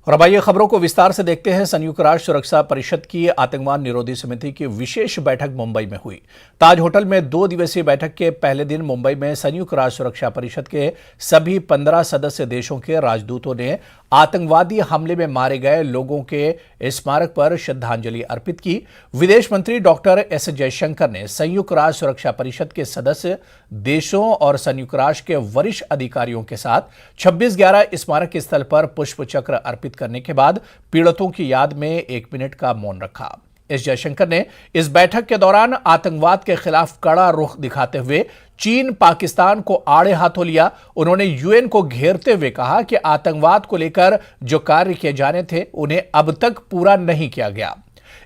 और अब आइए खबरों को विस्तार से देखते हैं। संयुक्त राष्ट्र सुरक्षा परिषद की आतंकवाद निरोधी समिति की विशेष बैठक मुंबई में हुई। ताज होटल में 2 दिवसीय बैठक के पहले दिन मुंबई में संयुक्त राष्ट्र सुरक्षा परिषद के सभी 15 सदस्य देशों के राजदूतों ने आतंकवादी हमले में मारे गए लोगों के स्मारक पर श्रद्धांजलि अर्पित की। विदेश मंत्री डॉक्टर एस जयशंकर ने संयुक्त राष्ट्र सुरक्षा परिषद के सदस्य देशों और संयुक्त राष्ट्र के वरिष्ठ अधिकारियों के साथ 26/11 स्मारक स्थल पर पुष्प चक्र अर्पित करने के बाद पीड़ितों की याद में 1 मिनट का मौन रखा। एस जयशंकर ने इस बैठक के दौरान आतंकवाद के खिलाफ कड़ा रुख दिखाते हुए चीन पाकिस्तान को आड़े हाथों लिया। उन्होंने यूएन को घेरते हुए कहा कि आतंकवाद को लेकर जो कार्य किए जाने थे उन्हें अब तक पूरा नहीं किया गया।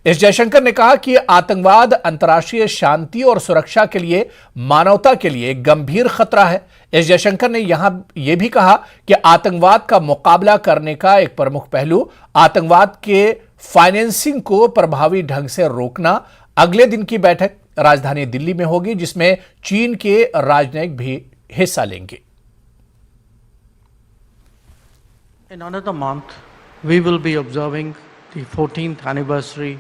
एस जयशंकर ने कहा कि आतंकवाद अंतर्राष्ट्रीय शांति और सुरक्षा के लिए, मानवता के लिए एक गंभीर खतरा है। एस जयशंकर ने यह भी कहा कि आतंकवाद का मुकाबला करने का एक प्रमुख पहलू आतंकवाद के फाइनेंसिंग को प्रभावी ढंग से रोकना। अगले दिन की बैठक राजधानी दिल्ली में होगी, जिसमें चीन के राजनयिक भी हिस्सा लेंगे। In another month, we will be observing the 14th anniversary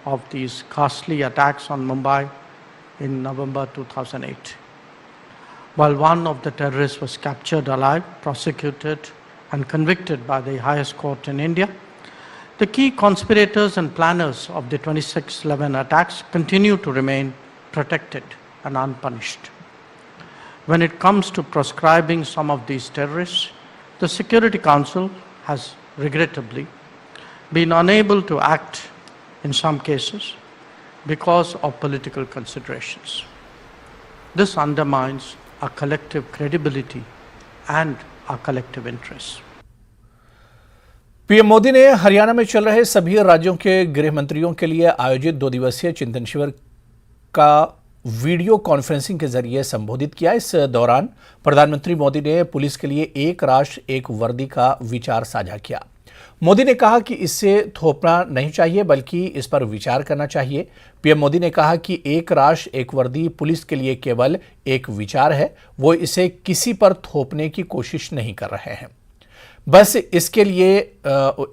of these ghastly attacks on Mumbai in November 2008. While one of the terrorists was captured alive, prosecuted and convicted by the highest court in India, the key conspirators and planners of the 26/11 attacks continue to remain protected and unpunished. When it comes to proscribing some of these terrorists, the Security Council has regrettably been unable to act in some cases because of political considerations. This undermines our collective credibility and our collective interests. PM Modi ने हरियाणा में चल रहे सभी राज्यों के गृह मंत्रियों के लिए आयोजित 2 दिवसीय चिंतन शिविर का वीडियो कॉन्फ्रेंसिंग के जरिए संबोधित किया। इस दौरान प्रधानमंत्री मोदी ने पुलिस के लिए एक राष्ट्र एक वर्दी का विचार साझा किया। मोदी ने कहा कि इससे थोपना नहीं चाहिए, बल्कि इस पर विचार करना चाहिए। पीएम मोदी ने कहा कि एक राष्ट्र एक वर्दी पुलिस के लिए केवल एक विचार है, वो इसे किसी पर थोपने की कोशिश नहीं कर रहे हैं, बस इसके लिए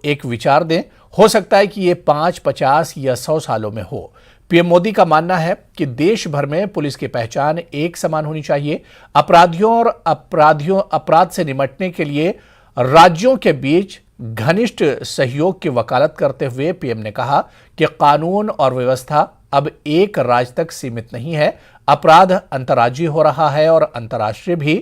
एक विचार दें। हो सकता है कि ये 5, 50 या 100 सालों में हो। पीएम मोदी का मानना है कि देश भर में पुलिस की पहचान एक समान होनी चाहिए। अपराधियों और अपराध से निपटने के लिए राज्यों के बीच घनिष्ठ सहयोग की वकालत करते हुए पीएम ने कहा कि कानून और व्यवस्था अब एक राज्य तक सीमित नहीं है। अपराध अंतर्राज्यीय हो रहा है और अंतर्राष्ट्रीय भी।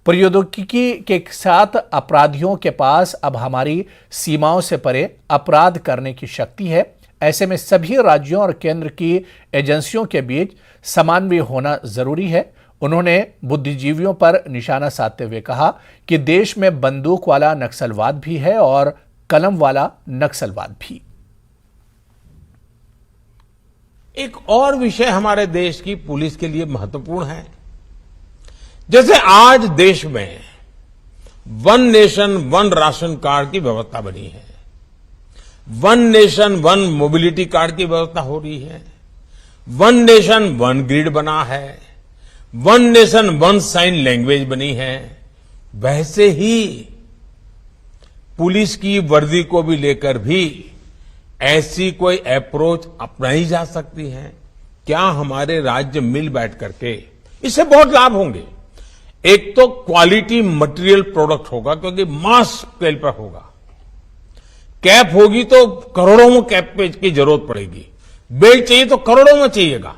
प्रौद्योगिकी के साथ अपराधियों के पास अब हमारी सीमाओं से परे अपराध करने की शक्ति है। ऐसे में सभी राज्यों और केंद्र की एजेंसियों के बीच समन्वय होना जरूरी है। उन्होंने बुद्धिजीवियों पर निशाना साधते हुए कहा कि देश में बंदूक वाला नक्सलवाद भी है और कलम वाला नक्सलवाद भी। एक और विषय हमारे देश की पुलिस के लिए महत्वपूर्ण है। जैसे आज देश में 1 नेशन 1 राशन कार्ड की व्यवस्था बनी है, 1 नेशन 1 मोबिलिटी कार्ड की व्यवस्था हो रही है, 1 नेशन 1 ग्रिड बना है, 1 नेशन 1 साइन लैंग्वेज बनी है, वैसे ही पुलिस की वर्दी को भी लेकर भी ऐसी कोई अप्रोच अपनाई जा सकती है। क्या हमारे राज्य मिल बैठ करके, इससे बहुत लाभ होंगे। एक तो क्वालिटी मटेरियल प्रोडक्ट होगा, क्योंकि मास स्केल पर होगा। कैप होगी तो करोड़ों में कैप की जरूरत पड़ेगी, बेल्ट चाहिए तो करोड़ों में चाहिएगा।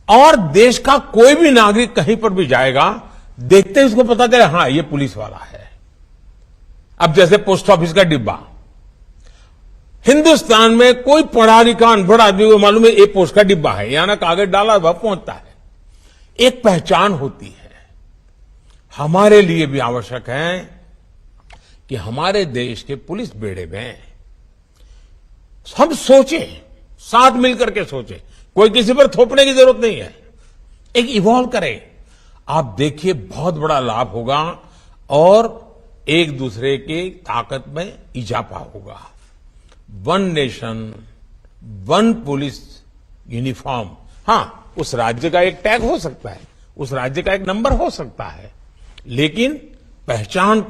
और देश का कोई भी नागरिक कहीं पर भी जाएगा, देखते ही उसको पता चले हाँ ये पुलिस वाला है। अब जैसे पोस्ट ऑफिस का डिब्बा, हिंदुस्तान में कोई पढ़ा लिखा अनपढ़ आदमी को मालूम है ये पोस्ट का डिब्बा है, यहां ना कागज डाला वह पहुंचता है। एक पहचान होती है। हमारे लिए भी आवश्यक है कि हमारे देश के पुलिस बेड़े में हम सोचें, साथ मिलकर के सोचें। कोई किसी पर थोपने की जरूरत नहीं है, एक इवॉल्व करें। आप देखिए बहुत बड़ा लाभ होगा और एक दूसरे की ताकत में इजाफा होगा। 1 नेशन 1 पुलिस यूनिफॉर्म, हाँ उस राज्य का एक टैग हो सकता है, उस राज्य का एक नंबर हो सकता है, लेकिन पहचान